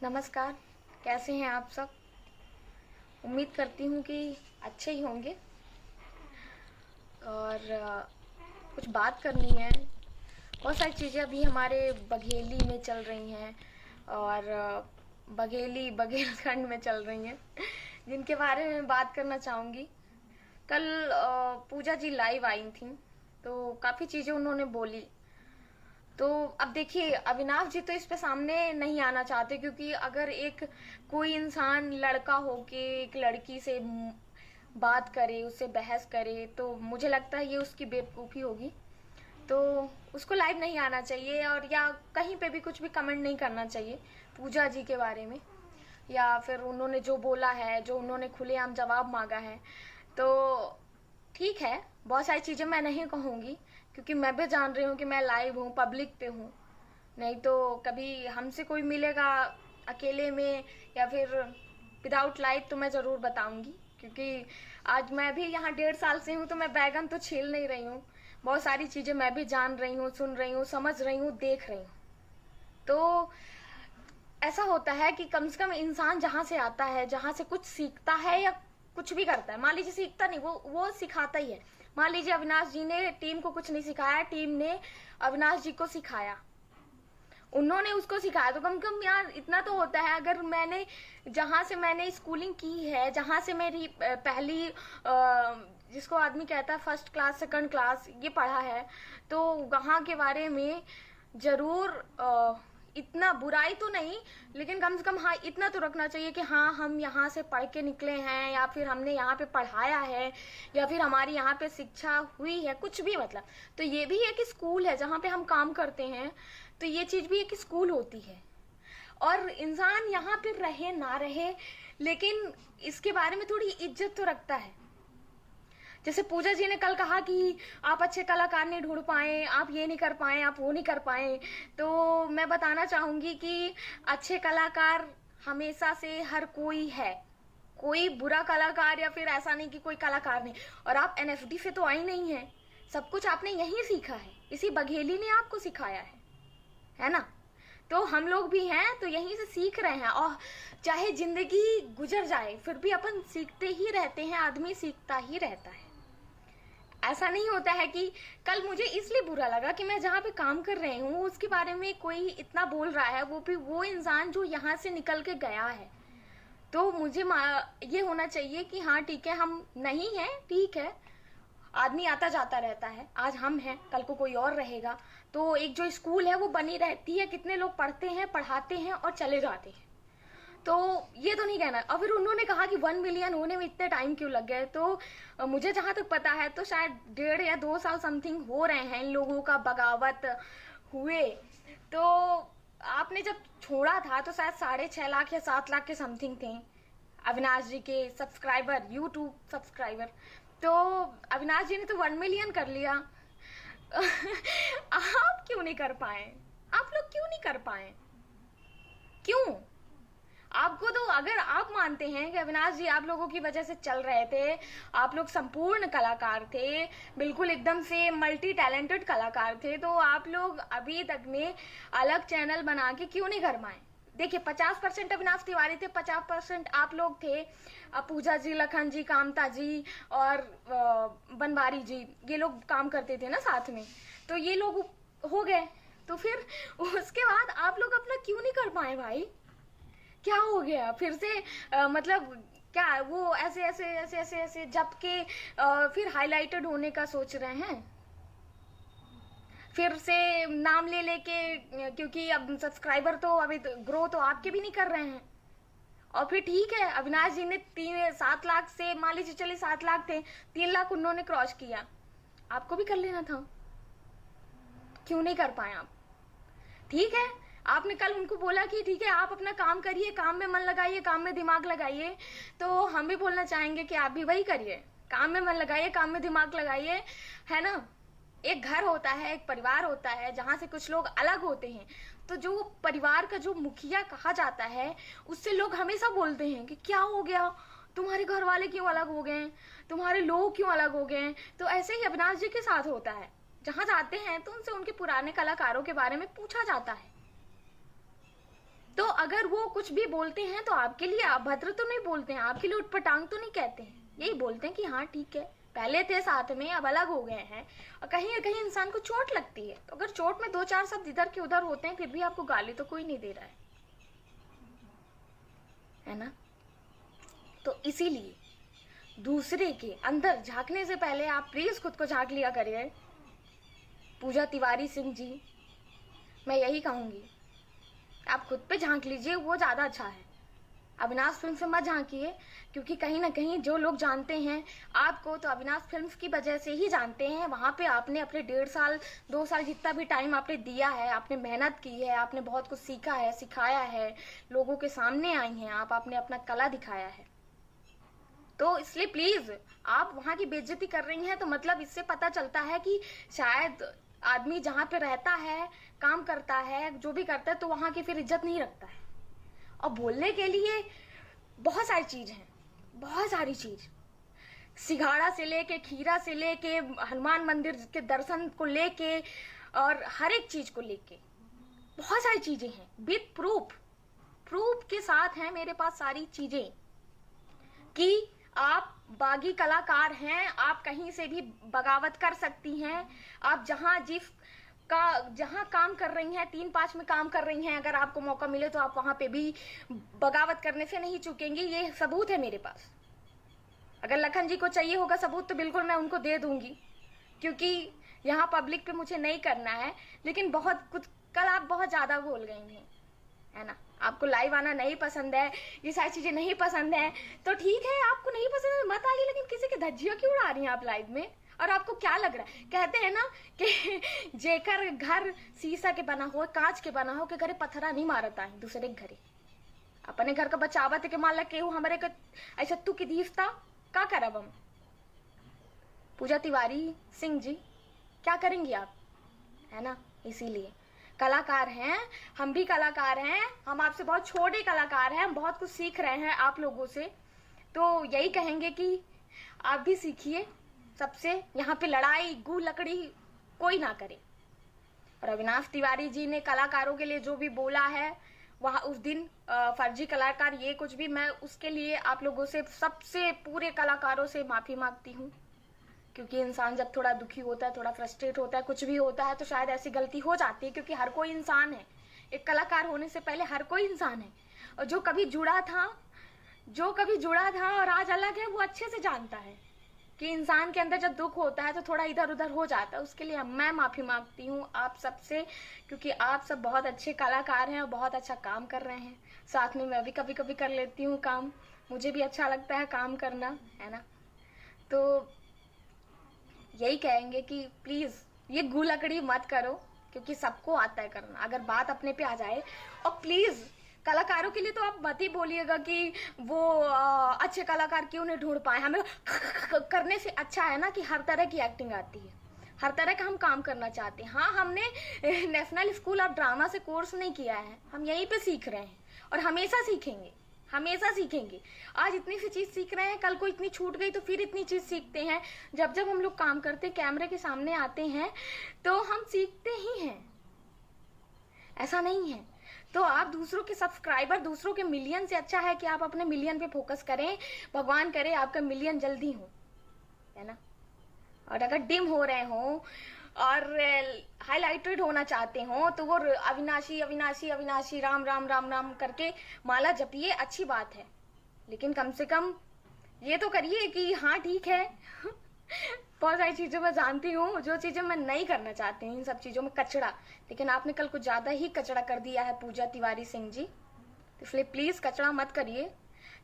नमस्कार। कैसे हैं आप सब? उम्मीद करती हूँ कि अच्छे ही होंगे। और कुछ बात करनी है। बहुत सारी चीज़ें अभी हमारे बघेली में चल रही हैं और बघेली बघेलखंड में चल रही हैं जिनके बारे में बात करना चाहूँगी। कल पूजा जी लाइव आई थी तो काफ़ी चीज़ें उन्होंने बोली। तो अब देखिए, अविनाश जी तो इस पे सामने नहीं आना चाहते, क्योंकि अगर एक कोई इंसान लड़का होके एक लड़की से बात करे, उससे बहस करे, तो मुझे लगता है ये उसकी बेवकूफ़ी होगी। तो उसको लाइव नहीं आना चाहिए और या कहीं पे भी कुछ भी कमेंट नहीं करना चाहिए पूजा जी के बारे में, या फिर उन्होंने जो बोला है, जो उन्होंने खुलेआम जवाब मांगा है। तो ठीक है, बहुत सारी चीज़ें मैं नहीं कहूँगी, क्योंकि मैं भी जान रही हूँ कि मैं लाइव हूँ, पब्लिक पे हूँ। नहीं तो कभी हमसे कोई मिलेगा अकेले में या फिर विदाउट लाइव तो मैं ज़रूर बताऊँगी, क्योंकि आज मैं भी यहाँ 1.5 साल से हूँ तो मैं बैगन तो छील नहीं रही हूँ। बहुत सारी चीज़ें मैं भी जान रही हूँ, सुन रही हूँ, समझ रही हूँ, देख रही हूँ। तो ऐसा होता है कि कम से कम इंसान जहाँ से आता है, जहाँ से कुछ सीखता है या कुछ भी करता है, मान लीजिए सीखता नहीं, वो सिखाता ही है। मान लीजिए अविनाश जी ने टीम को कुछ नहीं सिखाया, टीम ने अविनाश जी को सिखाया, उन्होंने उसको सिखाया। तो कम से कम यार इतना तो होता है। अगर मैंने जहाँ से मैंने स्कूलिंग की है, जहाँ से मेरी पहली जिसको आदमी कहता है फर्स्ट क्लास सेकंड क्लास ये पढ़ा है, तो वहाँ के बारे में ज़रूर इतना बुराई तो नहीं, लेकिन कम से कम हाँ इतना तो रखना चाहिए कि हाँ हम यहाँ से पढ़ के निकले हैं, या फिर हमने यहाँ पे पढ़ाया है, या फिर हमारी यहाँ पे शिक्षा हुई है, कुछ भी मतलब। तो ये भी एक स्कूल है जहाँ पे हम काम करते हैं, तो ये चीज़ भी एक स्कूल होती है। और इंसान यहाँ पे रहे ना रहे, लेकिन इसके बारे में थोड़ी इज्जत तो रखता है। जैसे पूजा जी ने कल कहा कि आप अच्छे कलाकार नहीं ढूंढ पाए, आप ये नहीं कर पाए, आप वो नहीं कर पाए। तो मैं बताना चाहूंगी कि अच्छे कलाकार हमेशा से हर कोई है, कोई बुरा कलाकार या फिर ऐसा नहीं कि कोई कलाकार नहीं। और आप एनएफडी से तो आई नहीं है, सब कुछ आपने यहीं सीखा है, इसी बघेली ने आपको सिखाया है ना। तो हम लोग भी हैं तो यहीं से सीख रहे हैं, और चाहे जिंदगी गुजर जाए फिर भी अपन सीखते ही रहते हैं, आदमी सीखता ही रहता है। ऐसा नहीं होता है कि कल मुझे इसलिए बुरा लगा कि मैं जहाँ पे काम कर रही हूँ उसके बारे में कोई इतना बोल रहा है, वो भी वो इंसान जो यहाँ से निकल के गया है। तो मुझे ये होना चाहिए कि हाँ ठीक है, हम नहीं हैं, ठीक है, आदमी आता जाता रहता है, आज हम हैं कल को कोई और रहेगा। तो एक जो स्कूल है वो बनी रहती है, कितने लोग पढ़ते हैं, पढ़ाते हैं और चले जाते हैं। तो ये तो नहीं कहना। और फिर उन्होंने कहा कि 1 मिलियन होने में इतने टाइम क्यों लग गए, तो मुझे जहां तक पता है तो शायद 1.5 या 2 साल समथिंग हो रहे हैं इन लोगों का बगावत हुए। तो आपने जब छोड़ा था तो शायद 6.5 लाख या 7 लाख के समथिंग थे अविनाश जी के सब्सक्राइबर, यूट्यूब सब्सक्राइबर। तो अविनाश जी ने तो 1 मिलियन कर लिया। आप क्यों नहीं कर पाए? आप लोग क्यों नहीं कर पाए? क्यों? आपको तो, अगर आप मानते हैं कि अविनाश जी आप लोगों की वजह से चल रहे थे, आप लोग संपूर्ण कलाकार थे, बिल्कुल एकदम से मल्टी टैलेंटेड कलाकार थे, तो आप लोग अभी तक में अलग चैनल बना के क्यों नहीं गरमाए? देखिए 50% अविनाश तिवारी थे, 50% आप लोग थे। पूजा जी, लखन जी, कामता जी और बनवारी जी, ये लोग काम करते थे ना साथ में, तो ये लोग हो गए। तो फिर उसके बाद आप लोग अपना क्यों नहीं कर पाए भाई? क्या हो गया फिर से? मतलब क्या वो ऐसे ऐसे ऐसे ऐसे ऐसे जब के फिर हाईलाइटेड होने का सोच रहे हैं, फिर से नाम ले लेके, क्योंकि अब सब्सक्राइबर तो अभी तो ग्रो तो आपके भी नहीं कर रहे हैं। और फिर ठीक है, अविनाश जी ने 7 लाख से, मान लीजिए चलिए 7 लाख थे, 3 लाख उन्होंने क्रॉस किया, आपको भी कर लेना था, क्यों नहीं कर पाए आप? ठीक है, आपने कल उनको बोला कि ठीक है आप अपना काम करिए, काम में मन लगाइए, काम में दिमाग लगाइए। तो हम भी बोलना चाहेंगे कि आप भी वही करिए, काम में मन लगाइए, काम में दिमाग लगाइए, है ना। एक घर होता है, एक परिवार होता है, जहां से कुछ लोग अलग होते हैं, तो जो परिवार का जो मुखिया कहा जाता है, उससे लोग हमेशा बोलते हैं कि क्या हो गया, तुम्हारे घर वाले क्यों अलग हो गए, तुम्हारे लोग क्यों अलग हो गए। तो ऐसे ही अविनाश जी के साथ होता है, जहां जाते हैं तो उनसे उनके पुराने कलाकारों के बारे में पूछा जाता है। तो अगर अगर वो कुछ भी बोलते हैं तो आपके लिए अभद्र तो नहीं बोलते हैं, आपके लिए उटपटांग तो नहीं कहते हैं, यही बोलते हैं कि हाँ ठीक है, पहले थे साथ में अब अलग हो गए हैं। और कहीं ना कहीं इंसान को चोट लगती है, तो अगर चोट में 2-4 शब्द इधर के उधर होते हैं फिर भी आपको गाली तो कोई नहीं दे रहा है ना। तो इसीलिए दूसरे के अंदर झांकने से पहले आप प्लीज खुद को झांक लिया करिए। पूजा तिवारी सिंह जी, मैं यही कहूंगी, आप खुद पे झांक लीजिए, वो ज्यादा अच्छा है। अविनाश फिल्म से मत झांकिए, क्योंकि कहीं ना कहीं जो लोग जानते हैं आपको तो अविनाश फिल्म्स की वजह से ही जानते हैं। वहाँ पे आपने अपने 1.5 साल 2 साल जितना भी टाइम आपने दिया है, आपने मेहनत की है, आपने बहुत कुछ सीखा है, सिखाया है, लोगों के सामने आई हैं आप, आपने अपना कला दिखाया है। तो इसलिए प्लीज आप वहाँ की बेइज्जती कर रही हैं, तो मतलब इससे पता चलता है कि शायद आदमी जहाँ पे रहता है, काम करता है, जो भी करता है, तो वहाँ की फिर इज्जत नहीं रखता है। और बोलने के लिए बहुत सारी चीज हैं, बहुत सारी चीज, सिंघाड़ा से लेके, खीरा से लेके, हनुमान मंदिर के दर्शन को लेके, और हर एक चीज को लेके बहुत सारी चीजें हैं, विद प्रूफ, प्रूफ के साथ हैं मेरे पास सारी चीजें कि आप बागी कलाकार हैं, आप कहीं से भी बगावत कर सकती हैं। आप जहां काम कर रही हैं, 3-5 में काम कर रही हैं, अगर आपको मौका मिले तो आप वहां पे भी बगावत करने से नहीं चूकेंगी। ये सबूत है मेरे पास। अगर लखन जी को चाहिए होगा सबूत तो बिल्कुल मैं उनको दे दूंगी, क्योंकि यहाँ पब्लिक पे मुझे नहीं करना है। लेकिन बहुत कुछ कल आप बहुत ज्यादा बोल गई हैं, है ना। आपको लाइव आना नहीं पसंद है, ये सारी चीजें नहीं पसंद है, तो ठीक है, आपको नहीं पसंद है मत आइए, लेकिन किसी के धज्जियां क्यों उड़ा रही हैं आप लाइव में। और आपको क्या लग रहा है, कहते हैं ना कि जेकर घर शीशा के बना हो, कांच के बना हो, के घरे पत्थरा नहीं मारता है दूसरे के घरे। अपने घर का बचावत के मालक के हो, हमारे का ऐसा तू की दीवता क्या करब हम। पूजा तिवारी सिंह जी, क्या करेंगी आप, है ना। इसीलिए कलाकार हैं, हम भी कलाकार हैं, हम आपसे बहुत छोटे कलाकार हैं, हम बहुत कुछ सीख रहे हैं आप लोगों से। तो यही कहेंगे कि आप भी सीखिए सबसे, यहाँ पे लड़ाई गू लकड़ी कोई ना करे। और अविनाश तिवारी जी ने कलाकारों के लिए जो भी बोला है वहाँ उस दिन, फर्जी कलाकार ये कुछ भी, मैं उसके लिए आप लोगों से, सबसे पूरे कलाकारों से माफी मांगती हूँ। क्योंकि इंसान जब थोड़ा दुखी होता है, थोड़ा फ्रस्ट्रेट होता है, कुछ भी होता है, तो शायद ऐसी गलती हो जाती है, क्योंकि हर कोई इंसान है। एक कलाकार होने से पहले हर कोई इंसान है, और जो कभी जुड़ा था और आज अलग है, वो अच्छे से जानता है कि इंसान के अंदर जब दुख होता है तो थोड़ा इधर उधर हो जाता है। उसके लिए मैं माफी मांगती हूँ आप सबसे, क्योंकि आप सब बहुत अच्छे कलाकार हैं और बहुत अच्छा काम कर रहे हैं। साथ में मैं भी कभी कभी कर लेती हूँ काम, मुझे भी अच्छा लगता है काम करना, है ना। तो यही कहेंगे कि प्लीज ये गू लकड़ी मत करो, क्योंकि सबको आता है करना, अगर बात अपने पे आ जाए। और प्लीज कलाकारों के लिए तो आप मत ही बोलिएगा कि वो अच्छे कलाकार क्यों नहीं ढूंढ पाए। हमें करने से अच्छा है ना कि हर तरह की एक्टिंग आती है, हर तरह का हम काम करना चाहते हैं। हाँ, हमने नेशनल स्कूल ऑफ ड्रामा से कोर्स नहीं किया है, हम यहीं पे सीख रहे हैं और हमेशा सीखेंगे, हमेशा सीखेंगे। आज इतनी सी चीज सीख रहे हैं, कल को इतनी छूट गई तो फिर इतनी चीज सीखते हैं। जब जब हम लोग काम करते, कैमरे के सामने आते हैं, तो हम सीखते ही हैं, ऐसा नहीं है। तो आप दूसरों के सब्सक्राइबर, दूसरों के मिलियन से अच्छा है कि आप अपने मिलियन पे फोकस करें। भगवान करे आपका मिलियन जल्दी हो, है ना। और अगर डिम हो रहे हो और हाईलाइटेड होना चाहते हो तो वो अविनाशी अविनाशी अविनाशी राम राम राम राम करके माला जपिए, अच्छी बात है। लेकिन कम से कम ये तो करिए कि हाँ ठीक है बहुत सारी चीजें मैं जानती हूँ, जो चीजें मैं नहीं करना चाहती हूँ, इन सब चीजों में कचड़ा। लेकिन आपने कल कुछ ज्यादा ही कचड़ा कर दिया है पूजा तिवारी सिंह जी, तो इसलिए प्लीज कचड़ा मत करिए।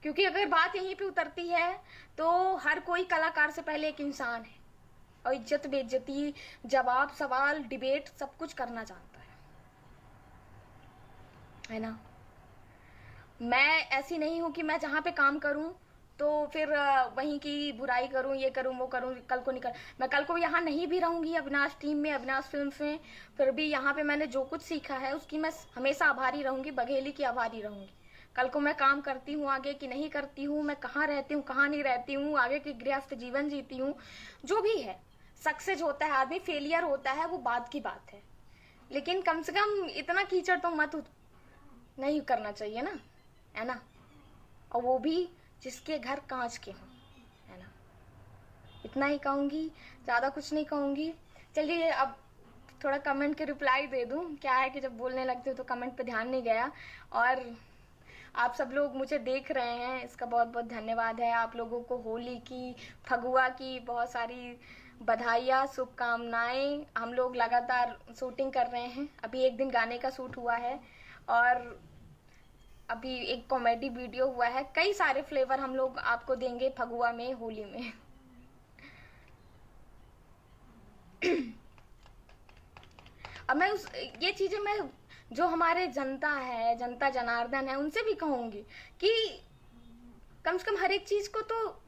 क्योंकि अगर बात यहीं पे उतरती है तो हर कोई कलाकार से पहले एक इंसान है, और इज्जत बेइज्जती, जवाब सवाल, डिबेट सब कुछ करना जानता है ना। मैं ऐसी नहीं हूं कि मैं जहां पे काम करूं तो फिर वहीं की बुराई करूं, ये करूं वो करूं, कल को निकल। मैं कल को यहाँ नहीं भी रहूंगी अविनाश टीम में, अविनाश फिल्म में, फिर भी यहाँ पे मैंने जो कुछ सीखा है उसकी मैं हमेशा आभारी रहूंगी, बघेली की आभारी रहूंगी। कल को मैं काम करती हूँ आगे कि नहीं करती हूँ, मैं कहाँ रहती हूँ कहाँ नहीं रहती हूँ, आगे की गृहस्थ जीवन जीती हूँ, जो भी है, सक्सेस होता है आदमी, फेलियर होता है, वो बात की बात है। लेकिन कम से कम इतना कीचड़ तो मत नहीं करना चाहिए ना, है ना, और वो भी जिसके घर कांच के हों, है ना। इतना ही कहूँगी, ज़्यादा कुछ नहीं कहूँगी। चलिए अब थोड़ा कमेंट के रिप्लाई दे दूँ। क्या है कि जब बोलने लगती हूँ तो कमेंट पे ध्यान नहीं गया, और आप सब लोग मुझे देख रहे हैं, इसका बहुत बहुत धन्यवाद है। आप लोगों को होली की, फगुआ की बहुत सारी बधाइयाँ, शुभकामनाएं। हम लोग लगातार शूटिंग कर रहे हैं, अभी एक दिन गाने का शूट हुआ है, और अभी एक कॉमेडी वीडियो हुआ है। कई सारे फ्लेवर हम लोग आपको देंगे फगुआ में, होली में। अब मैं ये चीजें मैं जो हमारे जनता है, जनता जनार्दन है, उनसे भी कहूंगी कि कम से कम हर एक चीज को तो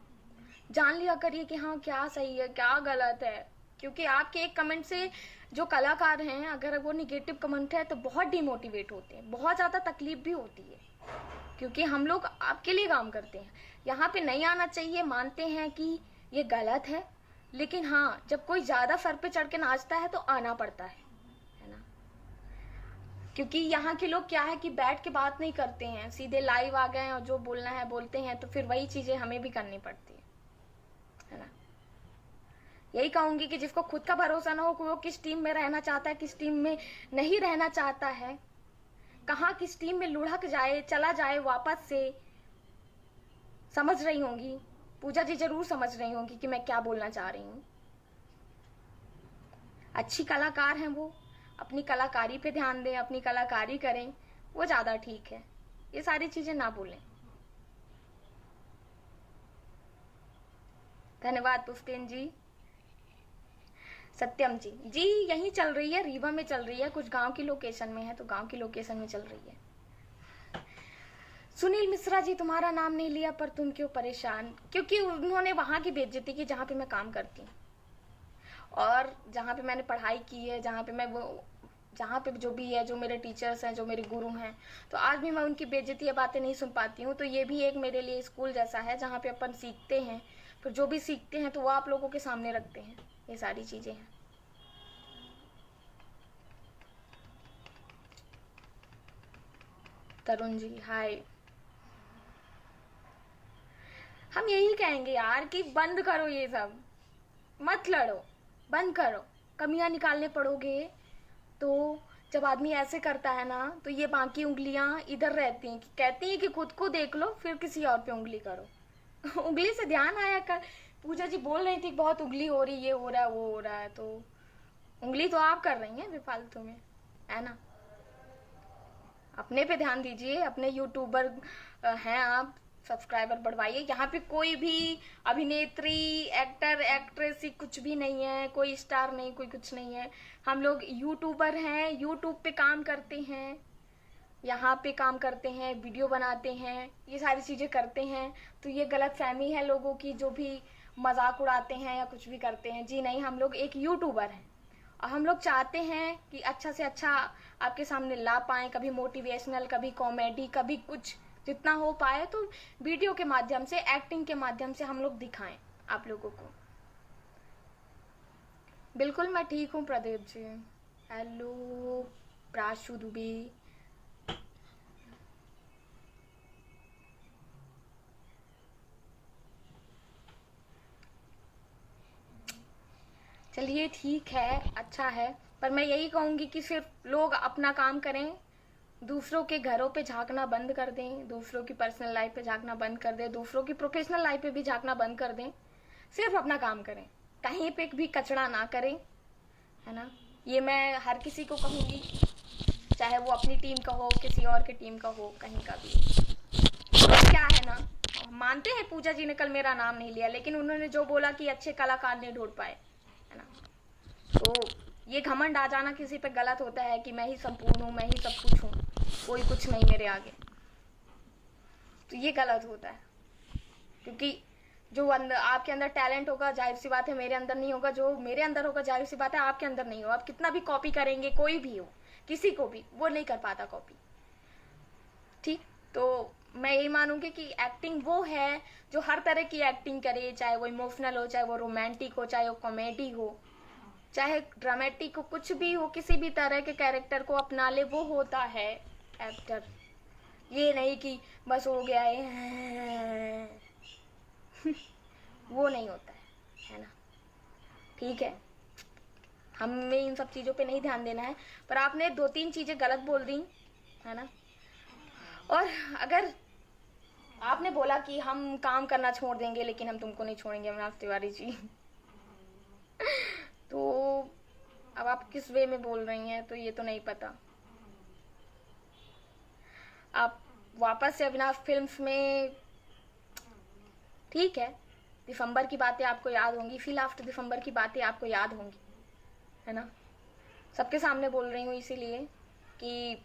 जान लिया करिए कि हाँ क्या सही है क्या गलत है। क्योंकि आपके एक कमेंट से जो कलाकार हैं, अगर वो निगेटिव कमेंट है तो बहुत डिमोटिवेट होते हैं, बहुत ज़्यादा तकलीफ भी होती है, क्योंकि हम लोग आपके लिए काम करते हैं। यहाँ पे नहीं आना चाहिए, मानते हैं कि ये गलत है, लेकिन हाँ जब कोई ज़्यादा सर पे चढ़ के नाचता है तो आना पड़ता है ना। क्योंकि यहाँ के लोग क्या है कि बैठ के बात नहीं करते हैं, सीधे लाइव आ गए और जो बोलना है बोलते हैं, तो फिर वही चीज़ें हमें भी करनी पड़ती है ना। यही कहूंगी कि जिसको खुद का भरोसा ना हो कि वो किस टीम में रहना चाहता है, किस टीम में नहीं रहना चाहता है, कहाँ किस टीम में लुढ़क जाए, चला जाए वापस से। समझ रही होंगी पूजा जी, जरूर समझ रही होंगी कि मैं क्या बोलना चाह रही हूँ। अच्छी कलाकार हैं वो, अपनी कलाकारी पे ध्यान दें, अपनी कलाकारी करें, वो ज़्यादा ठीक है। ये सारी चीज़ें ना बोलें। धन्यवाद पुष्पेन जी। सत्यम जी, जी यहीं चल रही है, रीवा में चल रही है, कुछ गांव की लोकेशन में है, तो गांव की लोकेशन में चल रही है। सुनील मिश्रा जी, तुम्हारा नाम नहीं लिया पर तुम क्यों परेशान? क्योंकि उन्होंने वहां की बेइज्जती की जहाँ पे मैं काम करती हूँ, और जहाँ पे मैंने पढ़ाई की है, जहाँ पे जो भी है, जो मेरे टीचर्स हैं, जो मेरे गुरु हैं, तो आज भी मैं उनकी बेइज्जती या बातें नहीं सुन पाती हूँ। तो ये भी एक मेरे लिए स्कूल जैसा है, जहाँ पे अपन सीखते हैं, फिर जो भी सीखते हैं तो वो आप लोगों के सामने रखते हैं। ये सारी चीज़ें हैं। तरुण जी हाय। हम यही कहेंगे यार कि बंद करो ये सब, मत लड़ो, बंद करो। कमियां निकालने पड़ोगे तो जब आदमी ऐसे करता है ना, तो ये बाकी उंगलियां इधर रहती हैं, कि कहती हैं कि खुद को देख लो फिर किसी और पे उंगली करो। उंगली से ध्यान आया कर। पूजा जी बोल रही थी बहुत उंगली हो रही, ये हो रहा है वो हो रहा है, तो उंगली तो आप कर रही हैं बेफालतू में, है ना। अपने पे ध्यान दीजिए, अपने यूट्यूबर हैं आप, सब्सक्राइबर बढ़वाइए। यहाँ पे कोई भी अभिनेत्री, एक्टर, एक्ट्रेस कुछ भी नहीं है, कोई स्टार नहीं, कोई कुछ नहीं है। हम लोग यूट्यूबर हैं, यूट्यूब पे काम करते हैं, यहाँ पे काम करते हैं, वीडियो बनाते हैं, ये सारी चीज़ें करते हैं। तो ये गलत फहमी है लोगों की, जो भी मजाक उड़ाते हैं या कुछ भी करते हैं। जी नहीं, हम लोग एक यूट्यूबर हैं, और हम लोग चाहते हैं कि अच्छा से अच्छा आपके सामने ला पाएँ, कभी मोटिवेशनल, कभी कॉमेडी, कभी कुछ, जितना हो पाए तो वीडियो के माध्यम से, एक्टिंग के माध्यम से हम लोग दिखाएं आप लोगों को। बिल्कुल मैं ठीक हूँ प्रदीप जी। हेलो प्राशु दुबे। चलिए ठीक है, अच्छा है, पर मैं यही कहूँगी कि सिर्फ लोग अपना काम करें, दूसरों के घरों पे झांकना बंद कर दें, दूसरों की पर्सनल लाइफ पे झांकना बंद कर दें, दूसरों की प्रोफेशनल लाइफ पे भी झांकना बंद कर दें। सिर्फ अपना काम करें, कहीं पे भी कचरा ना करें, है ना। ये मैं हर किसी को कहूँगी, चाहे वो अपनी टीम का हो, किसी और की टीम का हो, कहीं का भी। तो क्या है ना, मानते हैं पूजा जी ने कल मेरा नाम नहीं लिया, लेकिन उन्होंने जो बोला कि अच्छे कलाकार नहीं ढूंढ पाए, है ना। तो ये घमंड आ जाना किसी पे गलत होता है कि मैं ही संपूर्ण हूँ, मैं ही सब कुछ हूँ, कोई कुछ नहीं मेरे आगे, तो ये गलत होता है। क्योंकि जो अंदर आपके अंदर टैलेंट होगा, जाहिर सी बात है मेरे अंदर नहीं होगा, जो मेरे अंदर होगा जाहिर सी बात है आपके अंदर नहीं होगा। आप कितना भी कॉपी करेंगे, कोई भी हो, किसी को भी, वो नहीं कर पाता कॉपी, ठीक। तो मैं यही मानूंगी कि एक्टिंग वो है जो हर तरह की एक्टिंग करे, चाहे वो इमोशनल हो, चाहे वो रोमांटिक हो, चाहे वो कॉमेडी हो, चाहे ड्रामेटिक हो, कुछ भी हो, किसी भी तरह के कैरेक्टर को अपना ले, वो होता है एक्टर, ये नहीं कि बस हो गया है वो नहीं होता है ना। ठीक है, हमें इन सब चीज़ों पे नहीं ध्यान देना है। पर आपने 2-3 चीज़ें गलत बोल दी है ना। और अगर आपने बोला कि हम काम करना छोड़ देंगे लेकिन हम तुमको नहीं छोड़ेंगे अविनाश तिवारी जी तो अब आप किस वे में बोल रही हैं तो ये तो नहीं पता। आप वापस से अविनाश फिल्म्स में, ठीक है, दिसंबर की बातें आपको याद होंगी, फिल आफ्टर दिसंबर की बातें आपको याद होंगी, है ना। सबके सामने बोल रही हूँ इसीलिए कि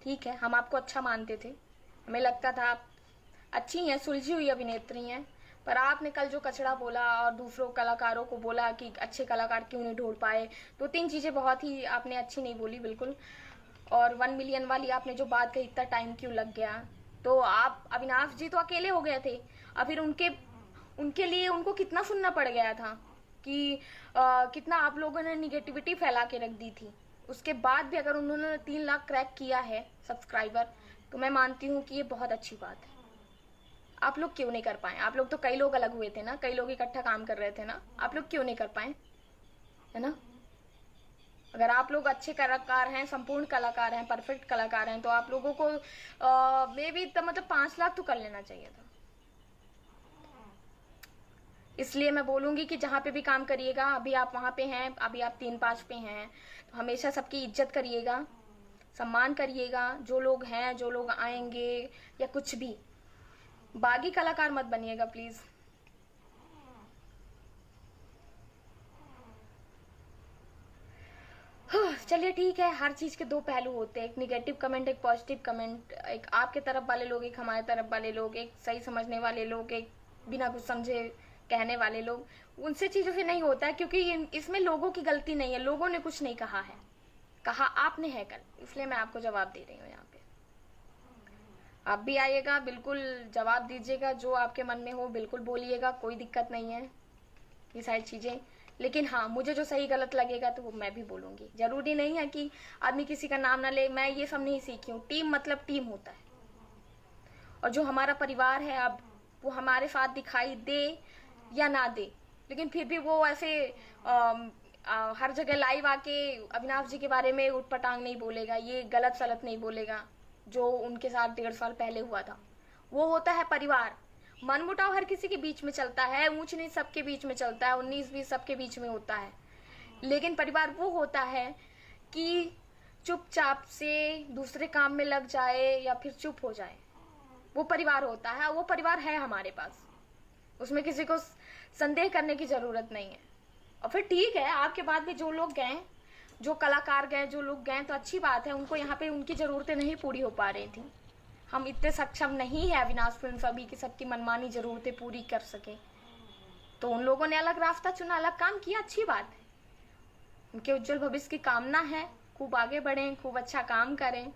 ठीक है, हम आपको अच्छा मानते थे, हमें लगता था आप अच्छी हैं, सुलझी हुई अभिनेत्री हैं, पर आपने कल जो कचड़ा बोला और दूसरों कलाकारों को बोला कि अच्छे कलाकार क्यों नहीं ढूंढ पाए, 2-3 चीज़ें बहुत ही आपने अच्छी नहीं बोली बिल्कुल। और 1 मिलियन वाली आपने जो बात कही, इतना टाइम क्यों लग गया, तो आप अविनाश जी तो अकेले हो गए थे, और फिर उनके लिए उनको कितना सुनना पड़ गया था कि कितना आप लोगों ने निगेटिविटी फैला के रख दी थी। उसके बाद भी अगर उन्होंने 3 लाख क्रैक किया है सब्सक्राइबर, तो मैं मानती हूँ कि ये बहुत अच्छी बात है। आप लोग क्यों नहीं कर पाए? आप लोग तो कई लोग अलग हुए थे ना, कई लोग इकट्ठा काम कर रहे थे ना, आप लोग क्यों नहीं कर पाए, है ना। अगर आप लोग अच्छे कलाकार हैं, संपूर्ण कलाकार हैं, परफेक्ट कलाकार हैं, तो आप लोगों को मे बी मतलब 5 लाख तो कर लेना चाहिए था। इसलिए मैं बोलूंगी कि जहाँ पे भी काम करिएगा, अभी आप वहाँ पे हैं, अभी आप 3-5 पे हैं, तो हमेशा सबकी इज्जत करिएगा, सम्मान करिएगा, जो लोग हैं, जो लोग आएंगे या कुछ भी, बागी कलाकार मत बनिएगा प्लीज। चलिए ठीक है, हर चीज के 2 पहलू होते हैं, एक निगेटिव कमेंट, एक पॉजिटिव कमेंट, एक आपके तरफ वाले लोग, एक हमारे तरफ वाले लोग, एक सही समझने वाले लोग, एक बिना कुछ समझे कहने वाले लोग। उनसे चीजों से नहीं होता है, क्योंकि इसमें लोगों की गलती नहीं है, लोगों ने कुछ नहीं कहा है, कहा आपने है कल, इसलिए मैं आपको जवाब दे रही हूँ यहाँ पे। आप भी आइएगा, बिल्कुल जवाब दीजिएगा, जो आपके मन में हो बिल्कुल बोलिएगा, कोई दिक्कत नहीं है, ये सारी चीज़ें। लेकिन हाँ, मुझे जो सही गलत लगेगा तो वो मैं भी बोलूँगी। ज़रूरी नहीं है कि आदमी किसी का नाम ना ले, मैं ये सब नहीं सीखी हूँ, टीम मतलब टीम होता है, और जो हमारा परिवार है अब, वो हमारे साथ दिखाई दे या ना दे, लेकिन फिर भी वो ऐसे हर जगह लाइव आके अविनाश जी के बारे में उठपटांग नहीं बोलेगा, ये गलत सलत नहीं बोलेगा जो उनके साथ 1.5 साल पहले हुआ था। वो होता है परिवार। मनमुटाव हर किसी के बीच में चलता है, ऊंच नीच सबके बीच में चलता है, 19-20 सबके बीच में होता है, लेकिन परिवार वो होता है कि चुपचाप से दूसरे काम में लग जाए या फिर चुप हो जाए, वो परिवार होता है। वो परिवार है हमारे पास, उसमें किसी को संदेह करने की जरूरत नहीं है। और फिर ठीक है, आपके बाद भी जो लोग गए, जो कलाकार गए, जो लोग गए, तो अच्छी बात है, उनको यहाँ पे उनकी ज़रूरतें नहीं पूरी हो पा रही थी। हम इतने सक्षम नहीं है अविनाश फिल्म्स अभी कि सबकी मनमानी ज़रूरतें पूरी कर सके, तो उन लोगों ने अलग रास्ता चुना, अलग काम किया, अच्छी बात है, उनके उज्जवल भविष्य की कामना है, खूब आगे बढ़ें, खूब अच्छा काम करें।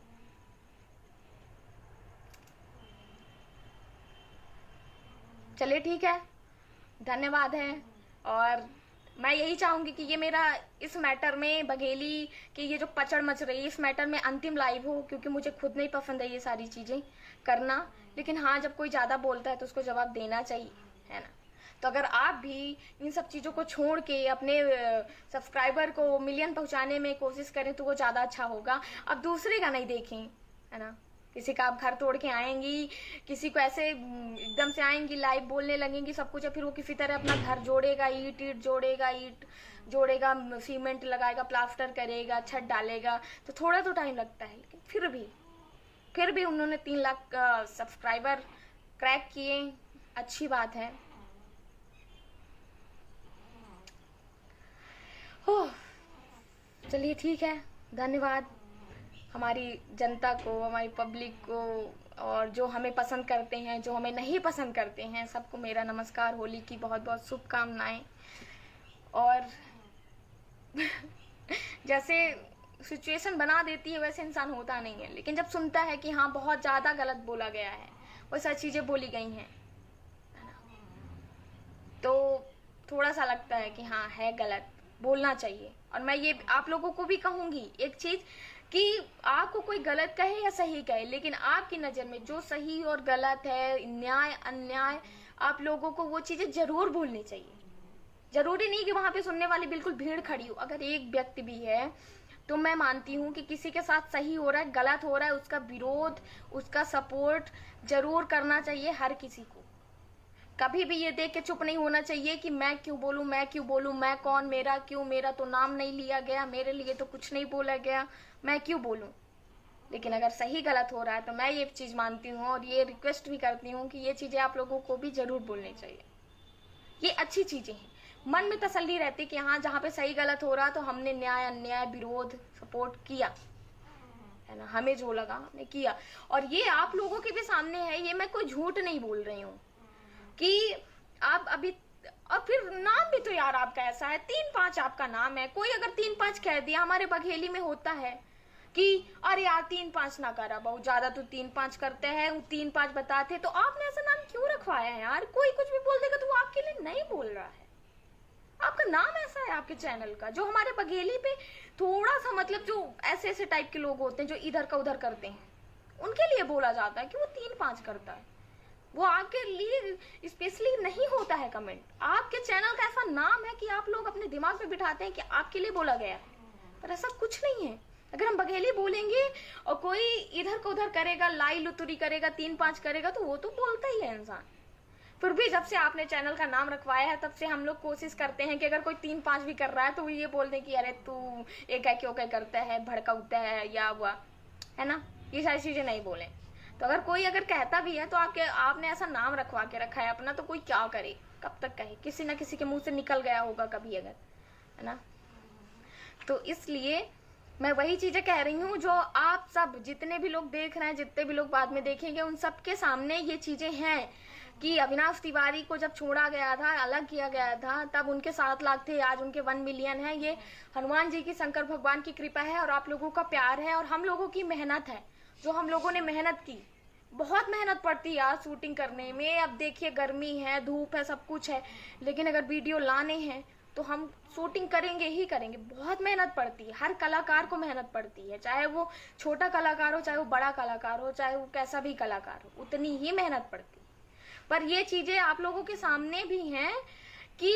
चलिए ठीक है, धन्यवाद है। और मैं यही चाहूंगी कि ये मेरा इस मैटर में, बघेली की ये जो पचड़ मच रही है, इस मैटर में अंतिम लाइव हो, क्योंकि मुझे खुद नहीं पसंद है ये सारी चीज़ें करना। लेकिन हाँ, जब कोई ज़्यादा बोलता है तो उसको जवाब देना चाहिए, है ना। तो अगर आप भी इन सब चीज़ों को छोड़ के अपने सब्सक्राइबर को मिलियन पहुंचाने में कोशिश करें तो वो ज़्यादा अच्छा होगा। अब दूसरे का नहीं देखें, है ना। किसी का आप घर तोड़ के आएंगी, किसी को ऐसे एकदम से आएंगी, लाइव बोलने लगेंगी सब कुछ, फिर वो किसी तरह अपना घर जोड़ेगा, ईट जोड़ेगा, सीमेंट लगाएगा, प्लास्टर करेगा, छत डालेगा, तो थोड़ा तो टाइम लगता है, लेकिन फिर भी उन्होंने 3 लाख सब्सक्राइबर क्रैक किए, अच्छी बात है। चलिए ठीक है, धन्यवाद हमारी जनता को, हमारी पब्लिक को, और जो हमें पसंद करते हैं, जो हमें नहीं पसंद करते हैं, सबको मेरा नमस्कार, होली की बहुत बहुत शुभकामनाएं। और जैसे सिचुएशन बना देती है वैसे इंसान होता नहीं है, लेकिन जब सुनता है कि हाँ बहुत ज़्यादा गलत बोला गया है, वो सारी चीज़ें बोली गई हैं, तो थोड़ा सा लगता है कि हाँ है गलत, बोलना चाहिए। और मैं ये आप लोगों को भी कहूँगी एक चीज़ कि आपको कोई गलत कहे या सही कहे, लेकिन आपकी नज़र में जो सही और गलत है, न्याय अन्याय, आप लोगों को वो चीज़ें ज़रूर भूलनी चाहिए। ज़रूरी नहीं कि वहाँ पे सुनने वाली बिल्कुल भीड़ खड़ी हो। अगर एक व्यक्ति भी है तो मैं मानती हूँ कि किसी के साथ सही हो रहा है, गलत हो रहा है, उसका विरोध, उसका सपोर्ट ज़रूर करना चाहिए हर किसी को। कभी भी ये देख के चुप नहीं होना चाहिए कि मैं क्यों बोलूं, मैं क्यों बोलूं, मैं कौन, मेरा क्यों, मेरा तो नाम नहीं लिया गया, मेरे लिए तो कुछ नहीं बोला गया, मैं क्यों बोलूं। लेकिन अगर सही गलत हो रहा है तो मैं ये चीज़ मानती हूँ और ये रिक्वेस्ट भी करती हूँ कि ये चीज़ें आप लोगों को भी ज़रूर बोलनी चाहिए। ये अच्छी चीज़ें हैं, मन में तसल्ली रहती कि हाँ जहाँ पे सही गलत हो रहा तो हमने न्याय अन्याय विरोध सपोर्ट किया, है ना, हमें जो लगा हमने किया। और ये आप लोगों के भी सामने है, ये मैं कोई झूठ नहीं बोल रही हूँ कि आप अभी, और फिर नाम भी तो यार आपका ऐसा है, 3-5 आपका नाम है। कोई अगर 3-5 कह दिया, हमारे बघेली में होता है कि अरे यार 3-5 ना करा, बहुत ज्यादा तो 3-5 करते हैं, 3-5 बताते, तो आपने ऐसा नाम क्यों रखवाया है यार। कोई कुछ भी बोल देगा तो वो आपके लिए नहीं बोल रहा है, आपका नाम ऐसा है आपके चैनल का। जो हमारे बघेली पे थोड़ा सा मतलब जो ऐसे ऐसे टाइप के लोग होते हैं जो इधर का उधर करते हैं, उनके लिए बोला जाता है कि वो 3-5 करता है। वो आपके लिए स्पेशली नहीं होता है कमेंट। आपके चैनल का ऐसा नाम है कि आप लोग अपने दिमाग में बिठाते हैं कि आपके लिए बोला गया है, पर ऐसा कुछ नहीं है। अगर हम बघेली बोलेंगे और कोई इधर को उधर करेगा, लाई लुतुरी करेगा, 3-5 करेगा, तो वो तो बोलता ही है इंसान। फिर भी जब से आपने चैनल का नाम रखवाया है तब से हम लोग कोशिश करते हैं कि अगर कोई 3-5 भी कर रहा है तो वो ये बोल दें कि अरे तू एक है क्यों क्या करता है, भड़काता है या हुआ, है ना, ये सारी चीजें नहीं बोले। तो अगर कोई अगर कहता भी है तो आपने ऐसा नाम रखवा के रखा है अपना, तो कोई क्या करे, कब तक कहे, किसी ना किसी के मुंह से निकल गया होगा कभी अगर, है ना। तो इसलिए मैं वही चीजें कह रही हूँ जो आप सब जितने भी लोग देख रहे हैं, जितने भी लोग बाद में देखेंगे, उन सबके सामने ये चीजें हैं कि अविनाश तिवारी को जब छोड़ा गया था, अलग किया गया था, तब उनके 7 लाख थे, आज उनके 1 मिलियन है। ये हनुमान जी की, शंकर भगवान की कृपा है और आप लोगों का प्यार है और हम लोगों की मेहनत है, जो हम लोगों ने मेहनत की। बहुत मेहनत पड़ती है यार शूटिंग करने में। अब देखिए गर्मी है, धूप है, सब कुछ है, लेकिन अगर वीडियो लाने हैं तो हम शूटिंग करेंगे ही करेंगे। बहुत मेहनत पड़ती है, हर कलाकार को मेहनत पड़ती है, चाहे वो छोटा कलाकार हो, चाहे वो बड़ा कलाकार हो, चाहे वो कैसा भी कलाकार हो, उतनी ही मेहनत पड़ती है। पर ये चीजें आप लोगों के सामने भी हैं कि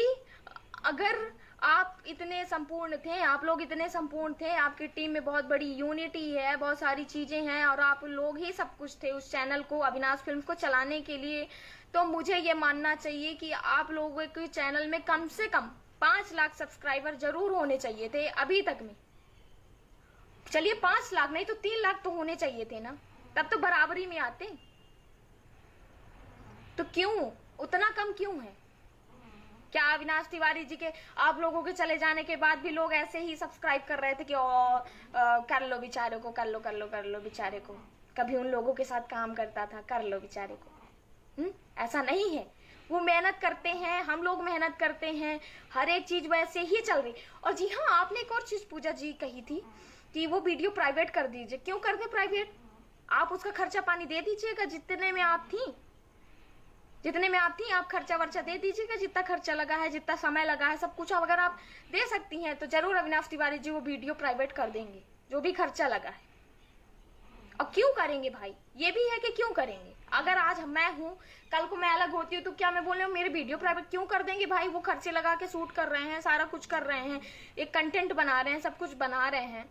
अगर आप इतने संपूर्ण थे, आप लोग इतने संपूर्ण थे, आपकी टीम में बहुत बड़ी यूनिटी है, बहुत सारी चीजें हैं और आप लोग ही सब कुछ थे उस चैनल को, अविनाश फिल्म को चलाने के लिए, तो मुझे ये मानना चाहिए कि आप लोगों के चैनल में कम से कम 5 लाख सब्सक्राइबर जरूर होने चाहिए थे अभी तक में। चलिए 5 लाख नहीं तो 3 लाख तो होने चाहिए थे ना, तब तो बराबरी में आते। तो क्यों उतना कम क्यों है? क्या अविनाश तिवारी जी के आप लोगों के चले जाने के बाद भी लोग ऐसे ही सब्सक्राइब कर रहे थे कि कर लो बेचारे को, कर लो कर लो कर लो बेचारे को, कभी उन लोगों के साथ काम करता था, कर लो बेचारे को। ऐसा नहीं है, वो मेहनत करते हैं, हम लोग मेहनत करते हैं, हर एक चीज वैसे ही चल रही। और जी हाँ, आपने एक और चीज पूजा जी कही थी कि वो वीडियो प्राइवेट कर दीजिए। क्यों कर दे प्राइवेट? आप उसका खर्चा पानी दे दीजिएगा, जितने में आप थी, जितने में आप थी, आप खर्चा वर्चा दे दीजिएगा, जितना खर्चा लगा है, जितना समय लगा है, सब कुछ अगर आप दे सकती हैं तो जरूर अविनाश तिवारी जी वो वीडियो प्राइवेट कर देंगे, जो भी खर्चा लगा है। और क्यों करेंगे भाई, ये भी है कि क्यों करेंगे? अगर आज मैं हूँ, कल को मैं अलग होती हूँ, तो क्या मैं बोल रही हूँ मेरे वीडियो प्राइवेट क्यों कर देंगे भाई? वो खर्चे लगा के शूट कर रहे हैं, सारा कुछ कर रहे हैं, एक कंटेंट बना रहे हैं, सब कुछ बना रहे हैं,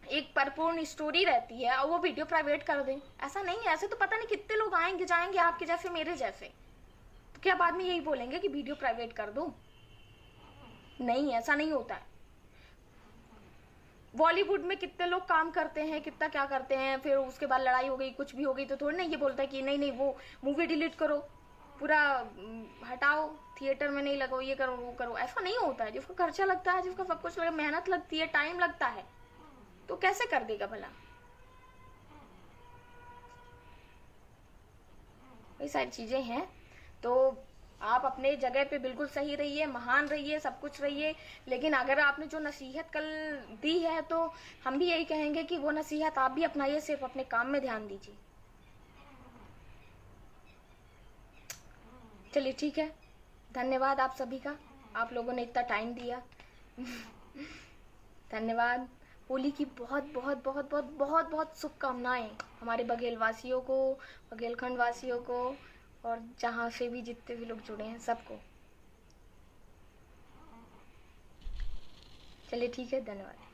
एक परिपूर्ण स्टोरी रहती है, और वो वीडियो प्राइवेट कर दें, ऐसा नहीं है। ऐसे तो पता नहीं कितने लोग आएंगे जाएंगे आपके जैसे, मेरे जैसे, तो क्या बाद में यही बोलेंगे कि वीडियो प्राइवेट कर दो? नहीं, ऐसा नहीं होता है। बॉलीवुड में कितने लोग काम करते हैं, कितना क्या करते हैं, फिर उसके बाद लड़ाई हो गई, कुछ भी हो गई, तो थोड़ी ना ये बोलता है कि नहीं नहीं वो मूवी डिलीट करो, पूरा हटाओ, थिएटर में नहीं लगाओ, ये करो वो करो। ऐसा नहीं होता है। जिसका खर्चा लगता है, जिसका सब कुछ मेहनत लगती है, टाइम लगता है, तो कैसे कर देगा भला? ये सारी चीजें हैं। तो आप अपने जगह पे बिल्कुल सही रहिए, महान रहिए, सब कुछ रहिए, लेकिन अगर आपने जो नसीहत कल दी है तो हम भी यही कहेंगे कि वो नसीहत आप भी अपनाइए, सिर्फ अपने काम में ध्यान दीजिए। चलिए ठीक है, धन्यवाद आप सभी का, आप लोगों ने इतना टाइम दिया। धन्यवाद। होली की बहुत बहुत बहुत बहुत बहुत बहुत शुभकामनाएं हमारे बघेल वासियों को, बघेलखंड वासियों को, और जहाँ से भी जितने भी लोग जुड़े हैं सबको। चलिए ठीक है, धन्यवाद।